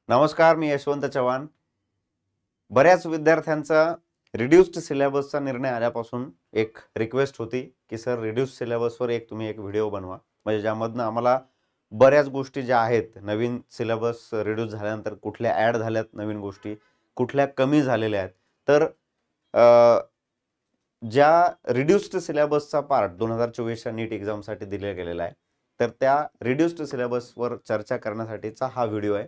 नमस्कार, मी यशवंत चव्हाण. बऱ्याच विद्यार्थ्यांचा रिड्यूस्ड सिलेबसचा निर्णय आल्यापासून एक रिक्वेस्ट होती की सर रिड्यूस्ड सिलेबसवर तुम्ही एक व्हिडिओ बनवा, म्हणजे ज्यामधनं आम्हाला बऱ्याच गोष्टी ज्या आहेत, नवीन सिलेबस रिड्यूस झाल्यानंतर कुठल्या ॲड झाल्यात, नवीन गोष्टी कुठल्या कमी झालेल्या आहेत. तर ज्या रिड्यूस्ड सिलेबसचा पार्ट 2024च्या नीट एक्झामसाठी दिला गेलेला आहे, तर त्या रिड्यूस्ड सिलेबसवर चर्चा करण्यासाठीचा हा व्हिडिओ आहे.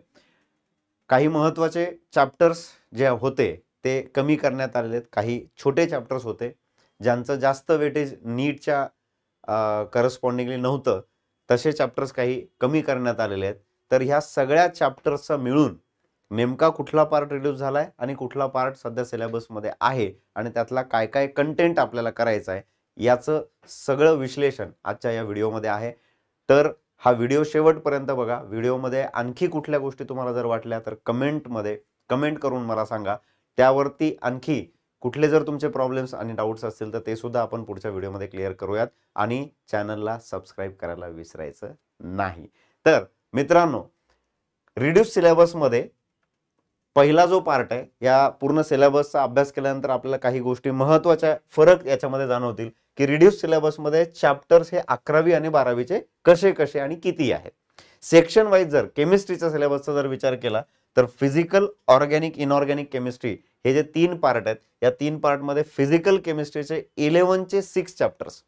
काही महत्त्वाचे चॅप्टर्स जे होते ते कमी करण्यात आलेले आहेत. काही छोटे चॅप्टर्स होते ज्यांचं जास्त वेटेज नीटच्या करस्पॉन्डिंगली नव्हतं, तसे चॅप्टर्स काही कमी करण्यात आलेले आहेत. तर ह्या सगळ्या चॅप्टर्सचा मिळून नेमका कुठला पार्ट रिड्यूस झाला आहे आणि कुठला पार्ट सध्या सिलेबसमध्ये आहे आणि त्यातला काय काय कंटेंट आपल्याला करायचं आहे याचं सगळं विश्लेषण आजच्या या व्हिडिओमध्ये आहे. तर हा व्हिडिओ शेवटपर्यंत बघा. व्हिडिओमध्ये आणखी कुठल्या गोष्टी तुम्हाला जर वाटल्या तर कमेंटमध्ये कमेंट करून मला सांगा. त्यावरती आणखी कुठले जर तुमचे प्रॉब्लेम्स आणि डाऊट्स असतील तर ते सुद्धा आपण पुढच्या व्हिडिओमध्ये क्लिअर करूयात. आणि चॅनलला सबस्क्राईब करायला विसरायचं नाही. तर मित्रांनो, रिड्यूस सिलेबसमध्ये पहिला जो पार्ट आहे, या पूर्ण सिलेबसचा अभ्यास केल्यानंतर आपल्याला काही गोष्टी महत्त्वाच्या फरक याच्यामध्ये जाणवतील की रिड्यूस सिलेबसमध्ये चॅप्टर्स हे 11वी आणि 12वीचे कसे कसे आणि किती आहेत. सेक्शन वाईज जर केमिस्ट्रीचा सिलेबसचा जर विचार केला तर फिजिकल, ऑर्गॅनिक, इनऑर्गॅनिक केमिस्ट्री हे जे 3 पार्ट आहेत, या 3 पार्टमध्ये फिजिकल केमिस्ट्रीचे 11चे 6 चॅप्टर्स,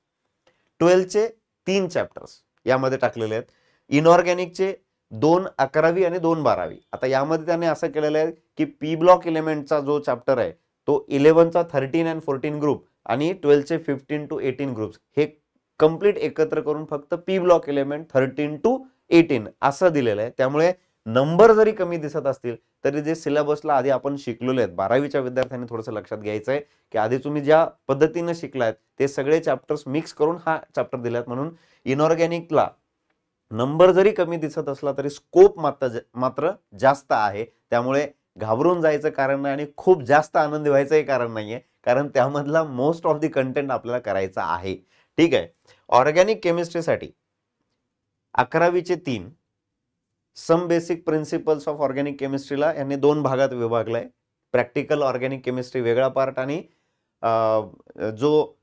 12चे 3 चॅप्टर्स यामध्ये टाकलेले आहेत. इनऑर्गॅनिकचे 2 11वी आणि 2 12वी. आता यामध्ये त्याने असं केलेलं आहे की पी ब्लॉक एलिमेंटचा जो चॅप्टर आहे तो 11चा 13 आणि 14 ग्रुप आणि 12चे 15 to 18 ग्रुप्स हे कंप्लीट एकत्र करून फक्त पी ब्लॉक एलिमेंट 13 to 18 असं दिलेलं आहे. त्यामुळे नंबर जरी कमी दिसत असतील तरी जे सिलेबसला आधी आपण शिकलेले आहेत, 12वीच्या विद्यार्थ्यांनी थोडंसं लक्षात घ्यायचं आहे की आधी तुम्ही ज्या पद्धतीने शिकलायत ते सगळे चॅप्टर्स मिक्स करून हा चॅप्टर दिलात. म्हणून इनऑर्गॅनिकला नंबर जरी कमी दिसत असला तरी स्कोप मात्र जास्त आहे. त्यामुळे घाबरून जायचं कारण नाही आणि खूप जास्त आनंदी व्हायचंही कारण नाहीये, कारण त्यामधला मोस्ट ऑफ द कंटेंट आपल्याला करायचा आहे. ठीक आहे. ऑर्गॅनिक केमिस्ट्रीसाठी 11वीचे 3 some basic principles of organic केमिस्ट्रीला यांनी 2 भागात विभागलाय. प्रॅक्टिकल ऑर्गॅनिक केमिस्ट्री वेगळा पार्ट आणि जो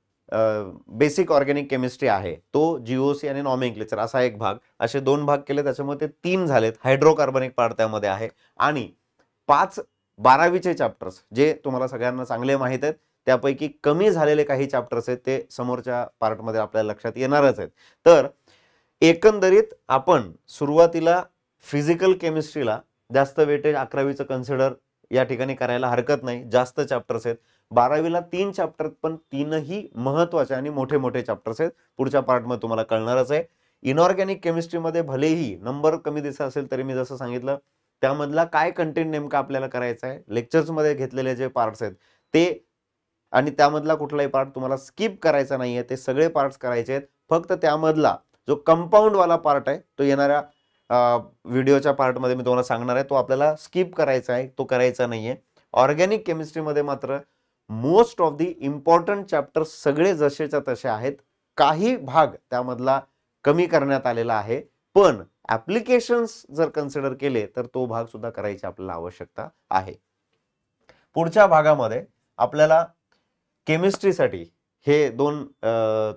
बेसिक ऑर्गॅनिक केमिस्ट्री आहे तो जीओसी आणि नॉमेनक्लेचर असा एक भाग, असे 2 भाग केले. त्याच्यामुळे ते 3 झालेत. हायड्रोकार्बनिक पार्ट त्यामध्ये आहे आणि 5 12वीचे चॅप्टर्स जे तुम्हाला सगळ्यांना चांगले माहित आहेत, त्यापैकी कमी झालेले काही चॅप्टर्स आहेत ते समोरच्या पार्टमध्ये आपल्याला लक्षात येणारच आहेत. तर एकंदरीत आपण सुरुवातीला फिजिकल केमिस्ट्रीला जास्त वेटेज 11वीचं कन्सिडर या ठिकाणी करायला हरकत नाही. जास्त चॅप्टर्स आहेत. 12वीला 3 चॅप्टर, पण 3ही महत्त्वाचे आणि मोठे मोठे चॅप्टर्स आहेत. पुढच्या पार्टमध्ये तुम्हाला कळणारच आहे. इनऑर्गॅनिक केमिस्ट्रीमध्ये भलेही नंबर कमी दिसत असेल तरी मी जसं सांगितलं त्यामधला काय कंटेंट नेमका आपल्याला करायचा आहे, लेक्चर्समध्ये घेतलेले जे पार्ट्स आहेत ते आणि त्यामधला कुठलाही पार्ट तुम्हाला स्किप करायचा नाहीये. ते सगळे पार्ट्स करायचे आहेत. फक्त त्यामधला जो कंपाऊंड वाला पार्ट आहे तो येणाऱ्या व्हिडिओच्या पार्टमध्ये मी तुम्हाला सांगणार आहे. तो आपल्याला स्किप करायचा आहे, तो करायचा नाहीये. ऑर्गॅनिक केमिस्ट्रीमध्ये मात्र most of the important chapters सगळे जसेच्या तसे आहेत. काही भाग त्यामधला कमी करण्यात आलेला आहे, पण ऍप्लिकेशन्स जर कन्सिडर केले तर तो भाग सुद्धा करायची आपल्याला आवश्यकता आहे. पुढच्या भागामध्ये आपल्याला केमिस्ट्रीसाठी हे 2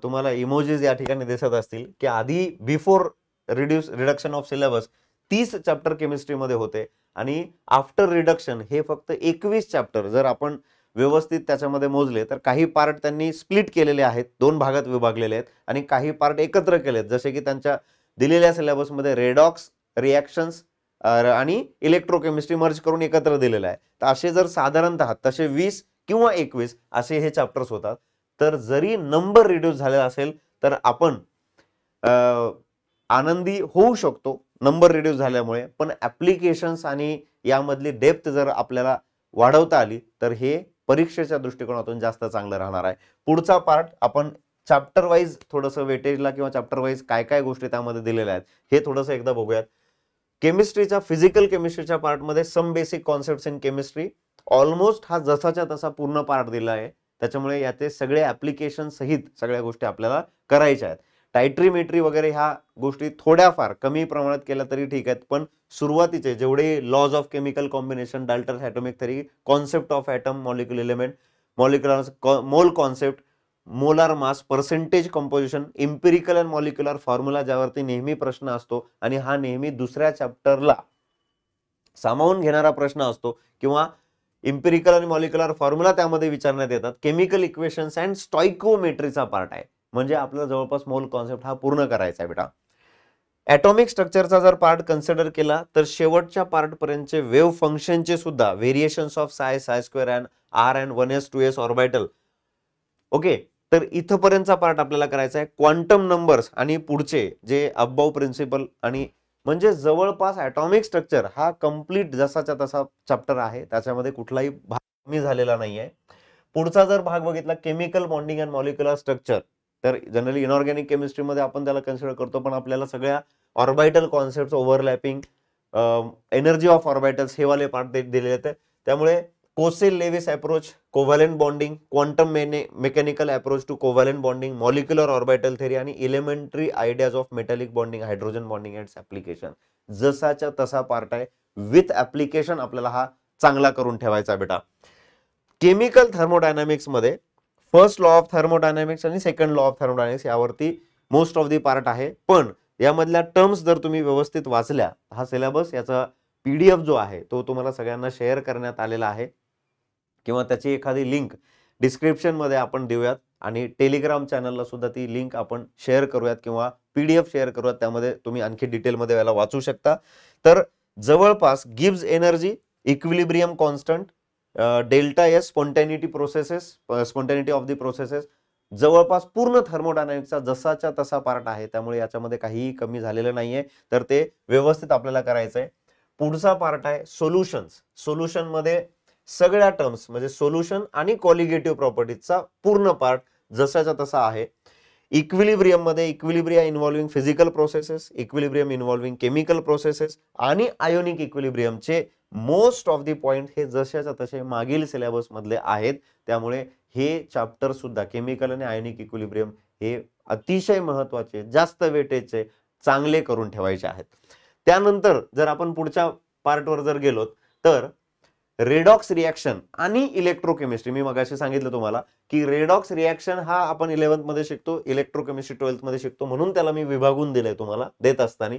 तुम्हाला इमोजीज या ठिकाणी दिसत असतील की आधी before reduction of syllabus 30 chapter केमिस्ट्रीमध्ये होते आणि आफ्टर रिडक्शन हे फक्त 21 चॅप्टर जर आपण व्यवस्थित त्याच्यामध्ये मोजले तर काही पार्ट त्यांनी स्प्लिट केलेले आहेत, 2 भागात विभागलेले आहेत आणि काही पार्ट एकत्र केलेत. जसे की त्यांच्या दिलेल्या सिलेबसमध्ये रेडॉक्स, रिॲक्शन्स आणि इलेक्ट्रोकेमिस्ट्री मर्ज करून एकत्र दिलेलं आहे. तर असे जर साधारणतः तसे 20 किंवा 21 असे हे चॅप्टर्स होतात. तर जरी नंबर रिड्यूस झालेला असेल तर आपण आनंदी होऊ शकतो नंबर रिड्यूस झाल्यामुळे, पण ऍप्लिकेशन्स आणि यामधली डेप्थ जर आपल्याला वाढवता आली तर हे परीक्षेच्या दृष्टिकोनातून जास्त चांगलं राहणार आहे. पुढचा पार्ट आपण चॅप्टर वाईज थोडंसं वेटेजला किंवा चॅप्टर वाईज काय काय गोष्टी त्यामध्ये दिलेल्या आहेत हे थोडंसं एकदा बघूयात. केमिस्ट्रीच्या फिजिकल केमिस्ट्रीच्या पार्टमध्ये some basic concepts in chemistry almost हा जसाच्या तसा पूर्ण पार्ट दिला आहे. त्याच्यामुळे याचे सगळे ऍप्लिकेशन सहित सगळ्या गोष्टी आपल्याला करायच्या आहेत. टायट्रीमेट्री वगैरे ह्या गोष्टी थोड्याफार कमी प्रमाणात केल्या तरी ठीक आहेत, पण सुरुवातीचे जेवढे laws of chemical combination, Dalton's atomic theory, concept of atom, molecular element, molecular mole concept, molar mass, percentage composition, empirical and molecular formula, ज्यावरती नेहमी प्रश्न असतो आणि हा नेहमी दुसऱ्या चॅप्टरला सामावून घेणारा प्रश्न असतो, किंवा इम्पिरिकल आणि मॉलिक्युलर फॉर्म्युला त्यामध्ये विचारण्यात येतात. केमिकल इक्वेशन्स अँड स्टॉइकोमेट्रीचा पार्ट आहे, म्हणजे आपल्याला जवळपास मोल कॉन्सेप्ट हा पूर्ण करायचा आहे बेटा. ॲटॉमिक स्ट्रक्चरचा जर पार्ट कन्सिडर केला तर शेवटच्या पार्ट पर्यंतचे वेव्ह फंक्शनचे सुद्धा variations of psi, psi square and r and 1s 2s orbital, okay, तर इथपर्यंतचा पार्ट आपल्याला करायचा आहे. क्वांटम नंबर्स आणि पुढचे जे अबाव प्रिन्सिपल, आणि म्हणजे जवळपास ॲटॉमिक स्ट्रक्चर हा कंप्लीट जसाच्या तसा चॅप्टर आहे, त्याच्यामध्ये कुठलाही भाग कमी झालेला नाहीये. पुढचा जर भाग बघितला chemical bonding and molecular structure, तर जनरली इनऑर्गॅनिक केमिस्ट्रीमध्ये आपण त्याला कन्सिडर करतो, पण आपल्याला सगळ्या orbital concept, overlapping, energy of orbitals हे वाले पार्ट दिलेले आहेत. त्यामुळे Kossel Lewis approach, covalent bonding, quantum mechanical approach to covalent bonding, molecular orbital theory आणि elementary ideas of metallic bonding, hydrogen bonding and application, जसाच्या तसा पार्ट आहे. With application आपल्याला हा चांगला करून ठेवायचा बेटा. केमिकल थर्मोडायनामिक्स मध्ये फर्स्ट लॉ ऑफ थर्मोडायनामिक्स आणि सेकंड लॉ ऑफ थर्मोडायनामिक्स यावरती मोस्ट ऑफ दी पार्ट आहे, पण यामधल्या टर्म्स जर तुम्ही व्यवस्थित वाचल्या, हा सिलेबस याचा PDF जो आहे तो तुम्हाला सगळ्यांना शेअर करण्यात आलेला आहे, किंवा त्याची एखादी लिंक डिस्क्रिप्शन मध्ये आपण देऊयात, आणि टेलिग्राम चॅनलला सुद्धा ती लिंक आपण शेअर करूयात किंवा PDF शेअर करूयात, त्यामध्ये तुम्ही आणखी डिटेलमध्ये याला वाचू शकता. तर जवळपास Gibbs energy, equilibrium constant, delta S, spontaneity processes, spontaneity of the processes, जवळपास पूर्ण थर्मोडायनामिक्सचा जसाच्या तसा पार्ट आहे, त्यामुळे याच्यामध्ये काहीही कमी झालेलं नाहीये, तर ते व्यवस्थित आपल्याला करायचंय. पुढचा पार्ट आहे सोल्युशन्स. सोल्युशन मध्ये सगळ्या टर्म्स म्हणजे सोल्युशन आणि कॉलिगेटिव्ह प्रॉपर्टीजचा पूर्ण पार्ट जसाच्या तसा आहे. इक्विलिब्रियम मध्ये equilibria involving physical processes, equilibrium involving chemical processes आणि आयोनिक इक्विलिब्रियमचे मोस्ट ऑफ दी पॉइंट हे जशाच्या तसे मागील सिलेबस मधले आहेत, त्यामुळे हे चॅप्टर सुद्धा केमिकल आणि आयोनिक इक्विलिब्रियम हे अतिशय महत्वाचे, जास्त वेटेजचे, चांगले करून ठेवायचे आहेत. त्यानंतर जर आपण पुढच्या पार्टवर जर गेलो तर रेडॉक्स रिएक्शन आणि इलेक्ट्रोकेमिस्ट्री, मी मगाशी सांगितलं तुम्हाला की रेडॉक्स रिएक्शन हा आपण 11th मध्ये शिकतो, इलेक्ट्रोकेमिस्ट्री 12th मध्ये शिकतो, म्हणून त्याला मी विभागून दिलंय तुम्हाला देत असताना.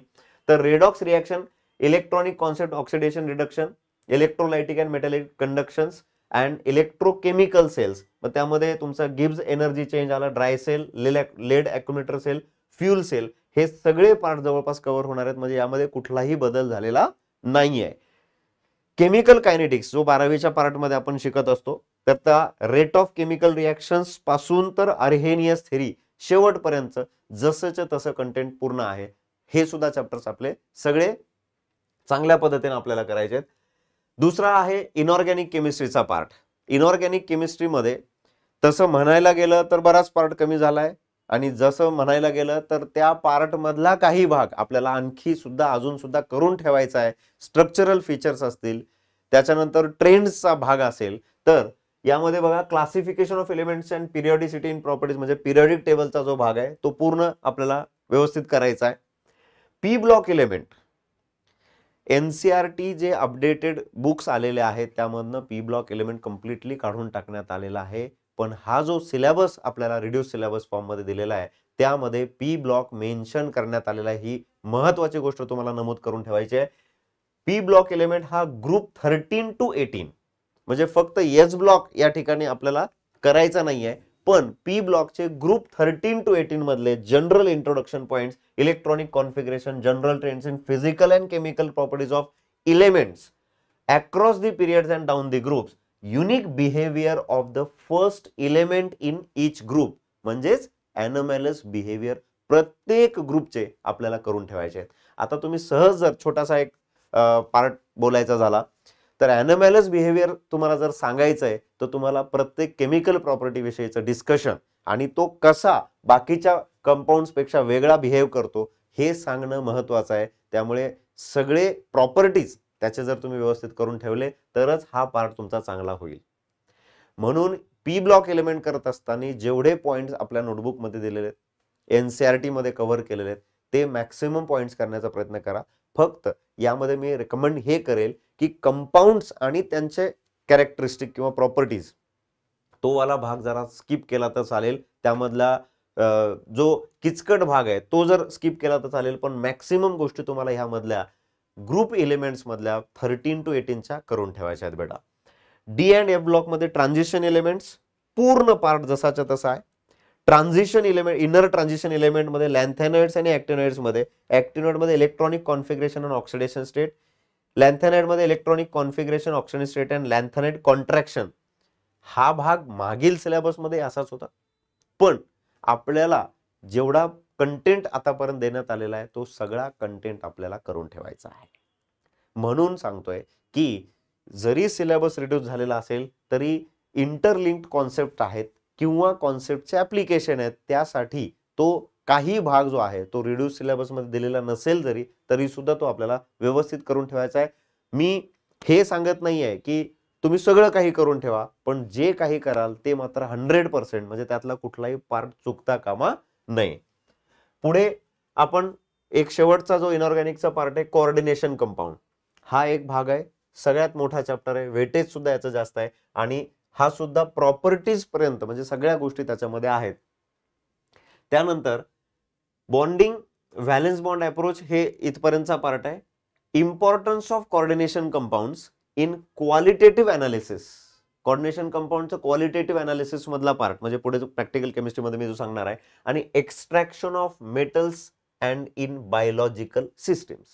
तर redox reaction, electronic concept, oxidation reduction, electrolytic and metallic conductions and electrochemical cells, मग त्यामध्ये तुमचा गिब्स एनर्जी चेंज आला, dry cell, lead accumulator cell, fuel cell, हे सगळे पार्ट जवळपास कव्हर होणार आहेत, म्हणजे यामध्ये कुठलाही बदल झालेला नाहीये. केमिकल कायनेटिक्स जो 12वीच्या पार्ट मध्ये आपण शिकत असतो, तर त्या रेट ऑफ केमिकल रिएक्शन्स पासून तर अर्हेनियस थेरी शेवटपर्यंत जसंच तसं कंटेंट पूर्ण आहे. हे सुद्धा चॅप्टर्स आपले सगळे चांगल्या पद्धतीने आपल्याला करायचे आहेत. दुसरा आहे इनऑर्गॅनिक केमिस्ट्रीचा पार्ट. इनऑर्गॅनिक केमिस्ट्रीमध्ये तसं म्हणायला गेलं तर बराच पार्ट कमी झालाय, आणि जसं म्हणायला गेलं तर त्या पार्ट मधला काही भाग आपल्याला आणखी सुद्धा अजून सुद्धा करून ठेवायचा आहे. स्ट्रक्चरल फीचर्स असतील, त्याच्यानंतर ट्रेंड्सचा भाग असेल, तर यामध्ये बघा classification of elements and periodicity in properties म्हणजे पिरियॉडिक टेबलचा जो भाग आहे तो पूर्ण आपल्याला व्यवस्थित करायचा आहे. पी ब्लॉक एलिमेंट, NCERT जे अपडेटेड बुक्स आलेले आहेत त्यामधनं पी ब्लॉक एलिमेंट कम्प्लिटली काढून टाकण्यात आलेला आहे, पण हा जो सिलेबस आपल्याला रिड्यूस सिलेबस फॉर्म मध्ये दिलेला आहे त्यामध्ये पी ब्लॉक मेन्शन करण्यात आलेला आहे. ही महत्वाची गोष्ट तुम्हाला नमूद करून ठेवायची आहे. पी ब्लॉक एलिमेंट हा ग्रुप 13 to 18, म्हणजे फक्त एस ब्लॉक या ठिकाणी आपल्याला करायचा नाहीये, पण पी ब्लॉकचे ग्रुप 13 to 18 मधले general introduction points, electronic configuration, general trends in physical and chemical properties of elements across the periods and down the groups, unique behaviour of the first element in each group, म्हणजेच एनोमॅलस behaviour प्रत्येक ग्रुपचे आपल्याला करून ठेवायचे आहेत. आता तुम्ही सहज जर छोटासा एक पार्ट बोलायचा झाला तर एनोमॅलस बिहेवियर तुम्हाला जर सांगायचं आहे तर तुम्हाला प्रत्येक केमिकल प्रॉपर्टी विषयीचं डिस्कशन आणि तो कसा बाकीच्या कंपाऊंड्स पेक्षा वेगळा बिहेव करतो हे सांगणं महत्वाचं आहे. त्यामुळे सगळे प्रॉपर्टीज त्याचे जर तुम्ही व्यवस्थित करून ठेवले तरच हा पार्ट तुमचा चांगला होईल. म्हणून पी ब्लॉक एलिमेंट करत असताना जेवढे पॉइंट्स आपल्या नोटबुक मध्ये दिलेले NCERT मध्ये कव्हर केलेले आहेत ते मॅक्सिमम पॉइंट्स करण्याचा प्रयत्न करा. फक्त यामध्ये मी रेकमेंड हे करेल की कंपाऊंड्स आणि त्यांचे कॅरेक्टरिस्टिक किंवा प्रॉपर्टीज तो वाला भाग जरा स्किप केला तर चालेल. त्यामधला जो किचकट भाग आहे तो जर स्किप केला तर चालेल, पण मॅक्सिमम गोष्टी तुम्हाला ह्यामधल्या ग्रुप एलिमेंट्स मधल्या 13 to 18च्या करून ठेवायच्या आहेत बेटा. डी अँड एफ ब्लॉक मध्ये ट्रान्झिशन एलिमेंट्स पूर्ण पार्ट जसाच्या तसा आहे. Transition element, inner transition element मध्ये लॅन्थेनॉइड्स आणि ऍक्टिनॉइड्स मध्ये, ऍक्टिनॉइड मध्ये इलेक्ट्रॉनिक कॉन्फिगरेशन आणि ऑक्सिडेशन स्टेट, लॅन्थेनाइड मध्ये electronic configuration, oxidation state and lanthanide contraction. हा भाग मागील सिलेबस मध्ये असाच होता, पण आपल्याला जेवढा कंटेंट आतापर्यंत देण्यात आलेला आहे तो सगळा कंटेंट आपल्याला करून ठेवायचा आहे. म्हणून सांगतोय की जरी सिलेबस रिड्यूस झालेला असेल तरी इंटरलिंक्ड कॉन्सेप्ट आहेत किंवा कॉन्सेप्टचे ऍप्लिकेशन आहेत, त्यासाठी तो काही भाग जो आहे तो रिड्यूस सिलेबस मध्ये दिलेला नसेल जरी तरी सुद्धा तो आपल्याला व्यवस्थित करून ठेवायचा आहे. मी हे सांगत नाहीये की तुम्ही सगळं काही करून ठेवा, पण जे काही कराल ते मात्र 100% म्हणजे त्यातला कुठलाही पार्ट चुकता कामा नये. पुढे आपण एक शेवटचा जो इनऑर्गॅनिकचा पार्ट आहे कोऑर्डिनेशन कंपाऊंड, हा एक भाग आहे. सगळ्यात मोठा चॅप्टर आहे, वेटेज सुद्धा याचं जास्त आहे आणि हा सुद्धा प्रॉपर्टीज पर्यंत म्हणजे सगळ्या गोष्टी त्याच्यामध्ये आहेत. त्यानंतर बॉन्डिंग, व्हॅलेन्स बॉन्ड अप्रोच हे इथपर्यंतचा पार्ट आहे. Importance of coordination compounds in qualitative analysis, coordination कंपाऊंडचं क्वालिटेटिव्ह अनालिसिस मधला पार्ट म्हणजे पुढे प्रॅक्टिकल केमिस्ट्री मध्ये मी जो सांगणार आहे. आणि extraction of metals and in biological systems,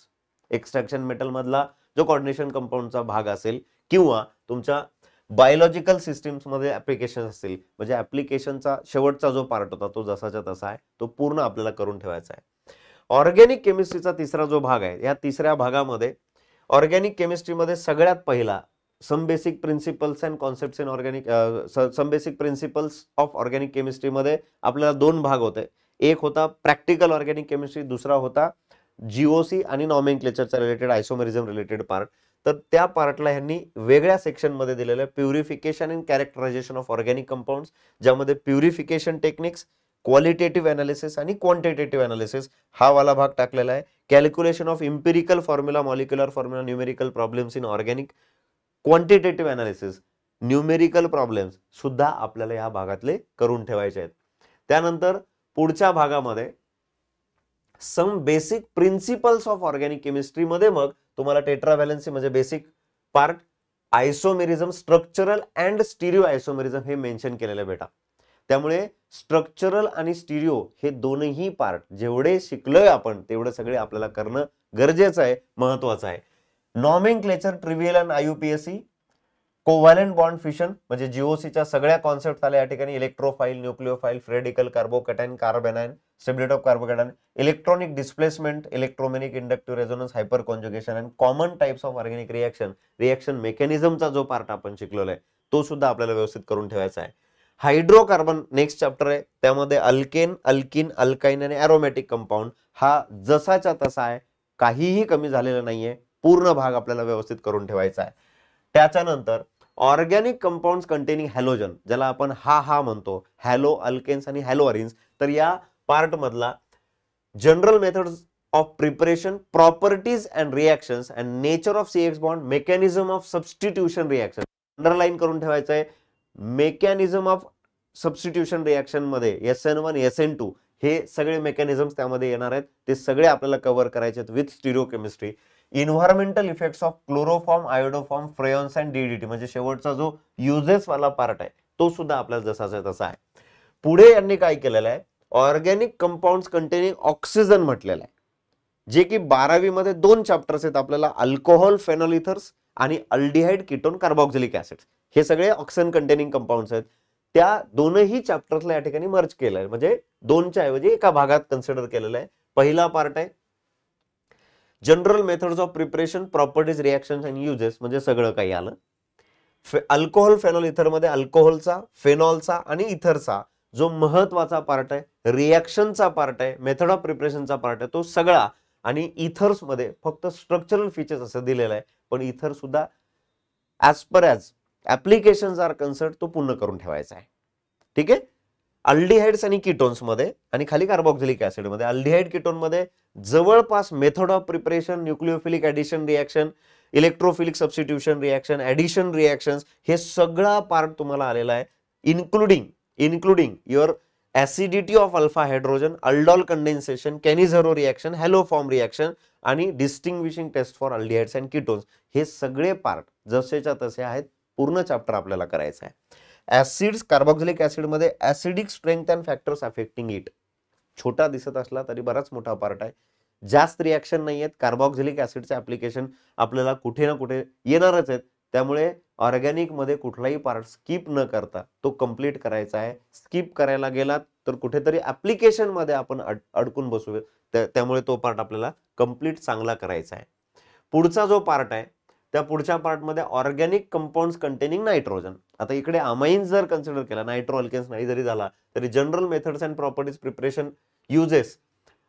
extraction metal मधला जो कोऑर्डिनेशन कंपाऊंडचा भाग असेल किंवा तुमच्या बायोलॉजिकल सिस्टीम्स मध्ये ऍप्लिकेशन असतील, म्हणजे ऍप्लिकेशनचा शेवटचा जो पार्ट होता तो जसाच्या तसा आहे, तो पूर्ण आपल्याला करून ठेवायचा आहे. ऑर्गॅनिक केमिस्ट्रीचा तिसरा जो भाग आहे, या तिसऱ्या भागामध्ये ऑर्गॅनिक केमिस्ट्रीमध्ये सगळ्यात पहिला some basic principles and concepts in organic, some basic principles of organic केमिस्ट्रीमध्ये आपल्याला दोन भाग होते. एक होता प्रॅक्टिकल ऑर्गॅनिक केमिस्ट्री, दुसरा होता जीओसी आणि नॉमेनक्लेचरचा रिलेटेड आयसोमेरिझम रिलेटेड पार्ट. तर त्या पार्टला ह्यांनी वेगळ्या सेक्शन मध्ये दिलेलं आहे purification and characterisation of organic compounds, ज्यामध्ये प्युरिफिकेशन टेक्निक्स, क्वालिटेटिव्ह अनालिसिस आणि क्वांटिटेटिव्ह अनालिसिस हा वाला भाग टाकलेला आहे. Calculation of empirical formula, molecular formula, numerical problems in organic, quantitative analysis, numerical problems सुद्धा आपल्याला या भागातले करून ठेवायचे आहेत. त्यानंतर पुढच्या भागामध्ये some basic principles of organic chemistry मध्ये मग तुम्हाला टेट्राव्हॅलन्सी म्हणजे basic part, isomerism, structural and stereo isomerism हे मेन्शन केलेलं आहे बेटा. त्यामुळे स्ट्रक्चरल आणि स्टिरिओ हे दोनही पार्ट जेवढे शिकलोय आपण तेवढे सगळे आपल्याला करणं गरजेचं आहे, महत्वाचं आहे. Nomenclature, trivial and IUPAC, covalent bond fission म्हणजे जीओसीच्या सगळ्या कॉन्सेप्ट आल्या या ठिकाणी. Electrophile, nucleophile, free radical, carbocation, carbanion, stability of carbocation, electronic displacement, electromagnetic inductive resonance, hyperconjugation and common types of organic reaction, reaction मेकॅनिझमचा जो part आपण शिकलेला आहे तो सुद्धा आपल्याला व्यवस्थित करून ठेवायचा आहे. हायड्रोकार्बन नेक्स्ट चॅप्टर आहे, त्यामध्ये अल्केन, अल्किन, अल्काइन आणि अरोमॅटिक कंपाऊंड हा जसाच्या तसा आहे, काहीही कमी झालेलं नाहीये, पूर्ण भाग आपल्याला व्यवस्थित करून ठेवायचा आहे. त्याच्यानंतर ऑर्गॅनिक कंपाऊंड्स कंटेनिंग हॅलोजन, ज्याला आपण हा म्हणतो, हॅलो अल्केन्स आणि हॅलो अरिन्स, तर या पार्ट मधला general methods of preparation, properties and reactions and nature of CX bond, mechanism of substitution reaction underline करून ठेवायचं आहे. मेकॅनिझम ऑफ सबस्टिट्यूशन रिएक्शन मध्ये SN1, SN2 हे सगळे मेकॅनिझम्स त्यामध्ये येणार आहेत, ते सगळे आपल्याला कव्हर करायचे आहेत with stereochemistry. Environmental effects of chloroform, iodoform, freons and DDT म्हणजे शेवटचा जो युजेस वाला पार्ट आहे तो सुद्धा आपल्याला जसाचा तसा आहे. पुढे यांनी काय केलेलं आहे, ऑर्गॅनिक कंपाऊंड्स कंटेनिंग ऑक्सिजन म्हटलेलं आहे, जे की 12वी मध्ये दोन चॅप्टर्स आहेत आपल्याला, अल्कोहोल फेनॉल इथर्स आणि अल्डिहाइड कीटोन कार्बॉक्सिलिक ऍसिड, हे सगळे ऑक्सिजन कंटेनिंग कंपाऊंड्स आहेत. त्या दोनही चॅप्टर्सला या ठिकाणी मर्ज केलंय, म्हणजे दोनच्या ऐवजी एका भागात कन्सिडर केलेलं आहे. पहिला पार्ट आहे general methods of preparation, properties, reactions and uses म्हणजे सगळं काही आलं. अल्कोहोल फेनॉल इथर मध्ये अल्कोहोलचा, फेनॉलचा आणि इथरचा जो महत्वाचा पार्ट आहे, रिएक्शनचा पार्ट आहे, मेथड ऑफ प्रिपरेशनचा पार्ट आहे, तो सगळा. आणि इथर्स मध्ये फक्त स्ट्रक्चरल फीचर्स असं दिलेलं आहे, पण इथर सुद्धा as per as applications are concerned तो पूर्ण करून ठेवायचा आहे. ठीक आहे. अल्डिहाइड्स आणि कीटोन्स मध्ये आणि खाली कार्बोक्सिलिक ऍसिड मध्ये. अल्डिहाइड कीटोन मध्ये जवळपास method of preparation, nucleophilic addition reaction, electrophilic substitution reaction, addition reactions, हे सगळा पार्ट तुम्हाला आलेला आहे. Including your acidity of alpha hydrogen, aldol condensation, Cannizzaro reaction, haloform reaction आणि distinguishing test for aldehydes and ketones, हे सगळे part जसेच्या तसे आहेत. पूर्ण चॅप्टर आपल्याला करायचं आहे. ऍसिड्स, कार्बोक्सिलिक ऍसिड मध्ये acidic strength and factors affecting it. छोटा दिसत असला तरी बराच मोठा पार्ट आहे. जास्त रिएक्शन नाही आहेत. कार्बोक्सिलिक ऍसिडचे ऍप्लिकेशन आपल्याला कुठे ना कुठे येणारच आहेत. त्यामुळे ऑर्गॅनिक मध्ये कुठलाही पार्ट स्किप न करता तो कंप्लीट करायचा आहे. स्किप करायला गेलात तर कुठेतरी ऍप्लिकेशन मध्ये आपण अडकून बसू. त्यामुळे तो पार्ट आपल्याला कंप्लीट चांगला करायचा आहे. पुढचा जो पार्ट आहे त्या पुढच्या पार्ट मध्ये ऑर्गॅनिक कंपाऊंड्स कंटेनिंग नायट्रोजन. आता इकडे अमाइन्स जर कन्सिडर केला, नायट्रो अल्केन्स नाही जरी झाला तरी general methods and properties preparation uses,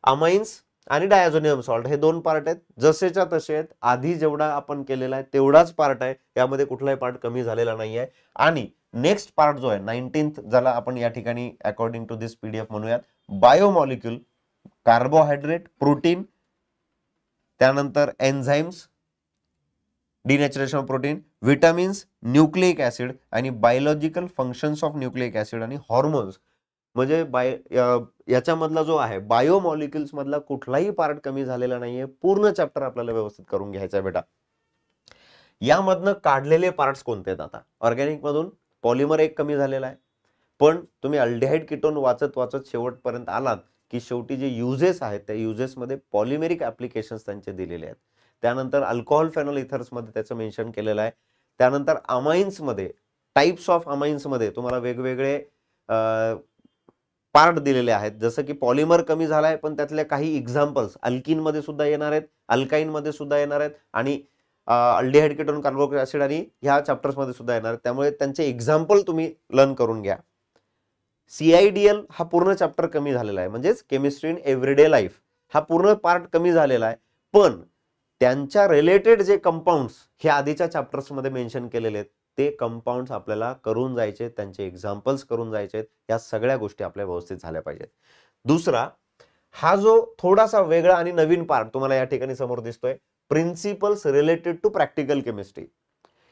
amines आणि डायझोनियम सॉल्ट हे दोन पार्ट आहेत. जसेच्या तसे आहेत. आधी जेवढा आपण केलेला आहे तेवढाच पार्ट आहे. यामध्ये कुठलाही पार्ट कमी झालेला नाही आहे. आणि नेक्स्ट पार्ट जो आहे 19th, ज्याला आपण या ठिकाणी अकॉर्डिंग टू दिस पीडीएफ म्हणूयात बायोमॉलिक्यूल, कार्बोहायड्रेट, प्रोटीन, त्यानंतर enzymes, denaturation of protein, vitamins, nucleic acid आणि biological functions of nucleic acid आणि हॉर्मोन्स. म्हणजे याच्यामधला जो आहे बायोमॉलिक्युल्स मधला कुठलाही पार्ट कमी झालेला नाहीये. पूर्ण चॅप्टर आपल्याला व्यवस्थित करून घ्यायचा बेटा. यामधनं काढलेले पार्ट्स कोणते आहेत? आता ऑर्गॅनिक मधून पॉलिमर एक कमी झालेला आहे. पण तुम्ही अल्डिहाइड कीटोन वाचत शेवटपर्यंत आलात की शेवटी जे युजेस आहेत त्या युजेस मध्ये पॉलिमेरिक ऍप्लिकेशन्स त्यांचे दिलेले आहेत. त्यानंतर अल्कोहोल फेनॉल इथर्स मध्ये त्याचं मेन्शन केलेलं आहे. त्यानंतर अमाइन्स मध्ये, टाइप्स ऑफ अमाइन्स मध्ये तुम्हाला वेगवेगळे पार्ट दिलेले आहेत. जसं की पॉलिमर कमी झालाय पण त्यातले काही एक्झाम्पल्स अल्किन मध्ये सुद्धा येणार आहेत, अल्काइन मध्ये सुद्धा येणार आहेत आणि अल्डिहाइड कीटोन, कार्बोक्सिलिक ऍसिड आणि ह्या चॅप्टर्स मध्ये सुद्धा येणार आहेत. त्यामुळे त्यांचे एक्झाम्पल तुम्ही लर्न करून घ्या. CIDL हा पूर्ण चॅप्टर कमी झालेला आहे. म्हणजेच केमिस्ट्री इन एव्हरीडे लाईफ हा पूर्ण पार्ट कमी झालेला आहे. पण त्यांच्या रिलेटेड जे कंपाऊंड्स हे आधीच्या चॅप्टर्स मध्ये मेन्शन केलेले आहेत ते कंपाऊंड्स आपल्याला करून जायचे, त्यांचे एक्झाम्पल्स करून जायचे. या सगळ्या गोष्टी आपल्या व्यवस्थित झाल्या पाहिजेत. दुसरा, हा जो थोडासा वेगळा आणि नवीन पार्ट तुम्हाला या ठिकाणी समोर दिसतोय, principles related to practical chemistry.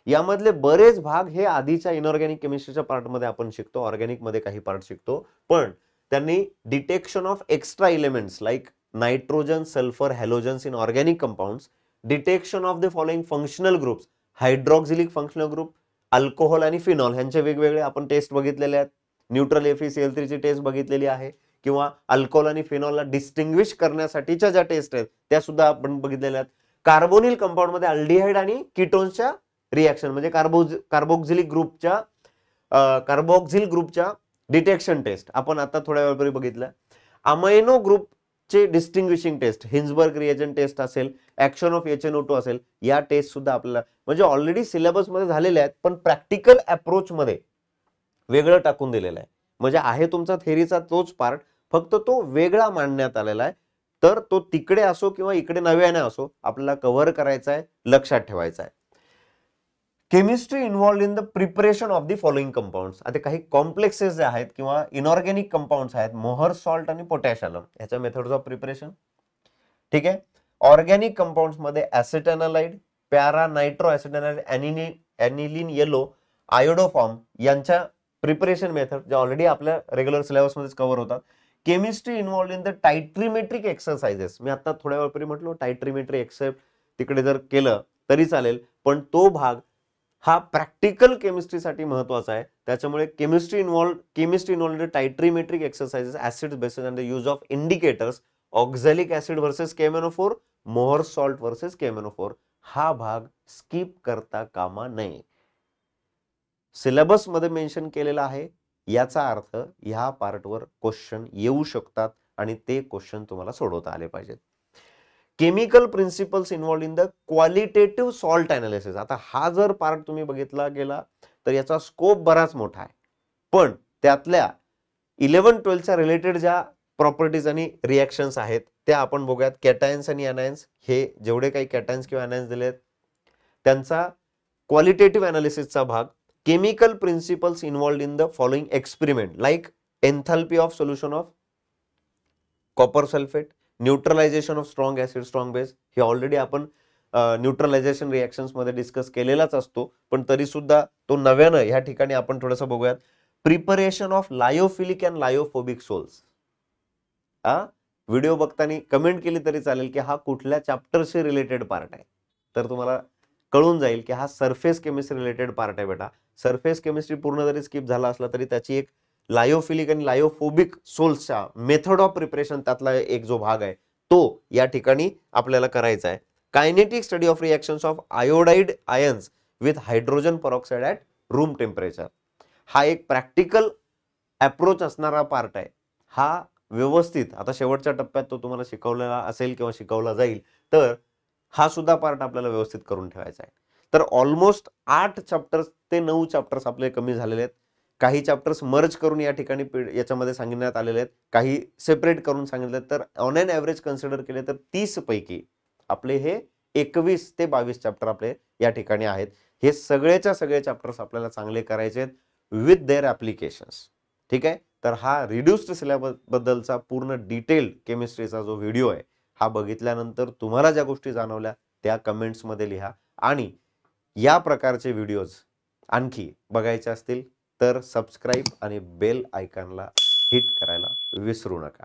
यामधले बरेच भाग हे आधीच्या इनऑर्गॅनिक केमिस्ट्रीच्या पार्ट मध्ये आपण शिकतो, ऑर्गॅनिक मध्ये काही पार्ट शिकतो. पण त्यांनी detection of extra elements like nitrogen, sulphur, halogens in organic compounds, detection of the following functional groups, hydroxylic functional group, alcohol आणि फिनॉल ह्यांचे वेगवेगळे आपण टेस्ट बघितलेले आहेत. न्यूट्रल FeCl3 ची टेस्ट बघितलेली आहे किंवा अल्कोहोल आणि फिनॉलला डिस्टिंग्विश करण्यासाठीच्या ज्या टेस्ट आहेत त्या सुद्धा आपण बघितलेल्या आहेत. कार्बोनिल कंपाऊंड मध्ये अल्डिहाइड आणि कीटोन्सच्या रिएक्शन म्हणजे कार्बोक्सिलिक ग्रुपच्या डिटेक्शन टेस्ट आपण आता थोड्या वेळापूर्वी बघितलं. अमायनो ग्रुपचे डिस्टिंग्विशिंग टेस्ट, हिन्सबर्ग रिएजंट टेस्ट असेल, ऍक्शन ऑफ HNO2 असेल, या टेस्ट सुद्धा आपल्याला म्हणजे ऑलरेडी सिलेबस मध्ये झालेल्या आहेत पण प्रॅक्टिकल अप्रोच मध्ये वेगळं टाकून दिलेलं आहे. म्हणजे आहे तुमचा थेरीचा तोच पार्ट, फक्त तो वेगळा मांडण्यात आलेला आहे. तर तो तिकडे असो किंवा इकडे नव्याने असो आपल्याला कव्हर करायचा आहे, लक्षात ठेवायचा आहे. Chemistry involved in the preparation of the following compounds. आता काही कॉम्प्लेक्सेस जे आहेत किंवा इनऑर्गॅनिक कंपाऊंड्स आहेत, मोहर सॉल्ट आणि पोटॅश आलम, ह्याच्या मेथड्स ऑफ प्रिपरेशन. ठीक आहे. ऑर्गॅनिक कंपाऊंड्स मध्ये acetanilide, para nitro acetanilide, aniline yellow, iodoform यांच्या प्रिपरेशन मेथड ज्या ऑलरेडी आपल्या रेग्युलर सिलेबस मध्येच कव्हर होतात. Chemistry involved in the titrimetric exercises. मी आता थोड्या वेळापूर्वी म्हटलो टायट्रीमेट्री एक्सेप्ट तिकडे जर केलं तरी चालेल, पण तो भाग हा प्रॅक्टिकल केमिस्ट्रीसाठी महत्वाचा आहे. त्याच्यामुळे chemistry involved in titrimetric exercises, acid bases and the use of indicators, oxalic acid versus KMnO4, Mohr salt versus KMnO4, हा भाग स्किप करता कामा नये. सिलेबस मध्ये मेन्शन केलेला आहे. याचा अर्थ ह्या पार्टवर क्वेश्चन येऊ शकतात आणि ते क्वेश्चन तुम्हाला सोडवता आले पाहिजेत. Chemical principles involved in the qualitative salt analysis. आता हा जर पार्ट तुम्ही बघितला गेला तर याचा स्कोप बराच मोठा आहे. पण त्यातल्या 11-12च्या रिलेटेड ज्या प्रॉपर्टीज आणि रिएक्शन्स आहेत त्या आपण बघूयात. कॅटायन्स आणि अनायन्स, हे जेवढे काही कॅटायन्स किंवा अनायन्स दिलेत त्यांचा क्वालिटेटिव्ह अनालिसिसचा भाग. Chemical principles involved in the following experiment like एन्थॅल्पी of solution of copper sulphate, neutralisation of strong acid strong base, हे ऑलरेडी आपण न्यूट्रलायझेशन रिएक्शन्स मध्ये डिस्कस केलेलाच असतो, पण तरी सुद्धा तो नव्यानं ह्या ठिकाणी आपण थोडंसं बघूयात. Preparation of lyophilic and lyophobic sols. Video बघताना कमेंट केली तरी चालेल की हा कुठल्या चॅप्टरशी रिलेटेड पार्ट आहे, तर तुम्हाला कळून जाईल की हा सरफेस केमिस्ट्री रिलेटेड पार्ट आहे बेटा. सरफेस केमिस्ट्री पूर्ण जरी स्किप झाला असला तरी त्याची एक लायोफिलिक आणि लायोफोबिक सोल्सच्या मेथड ऑफ प्रिपरेशन त्यातला एक जो भाग आहे तो या ठिकाणी आपल्याला करायचा आहे. Kinetic study of reactions of iodide ions with hydrogen peroxide at room temperature. हा एक प्रॅक्टिकल अप्रोच असणारा पार्ट आहे. हा व्यवस्थित आता शेवटच्या टप्प्यात तो तुम्हाला शिकवलेला असेल किंवा शिकवला जाईल, तर हा सुद्धा पार्ट आपल्याला व्यवस्थित करून ठेवायचा आहे. तर ऑलमोस्ट 8 चॅप्टर्स ते 9 चॅप्टर्स आपले कमी झालेले आहेत. काही चॅप्टर्स मर्ज करून या ठिकाणी याच्यामध्ये सांगण्यात आलेले आहेत, काही सेपरेट करून सांगितले. तर ऑन एन ॲव्हरेज कन्सिडर केले तर 30 पैकी आपले हे 21 ते 22 चॅप्टर आपले या ठिकाणी आहेत. हे सगळेच्या सगळे चॅप्टर्स आपल्याला चांगले करायचे आहेत विथ देअर ॲप्लिकेशन्स. ठीक आहे. तर हा रिड्युस्ड सिलेबस बद्दलचा पूर्ण डिटेल्ड केमिस्ट्रीचा जो व्हिडिओ आहे हा बघितल्यानंतर तुम्हाला ज्या गोष्टी जाणवल्या त्या कमेंट्समध्ये लिहा, आणि या प्रकारचे व्हिडिओज आणखी बघायचे असतील तर सबस्क्राईब आणि बेल आयकॉनला हिट करायला विसरू नका.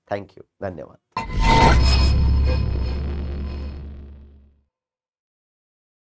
थँक्यू. धन्यवाद.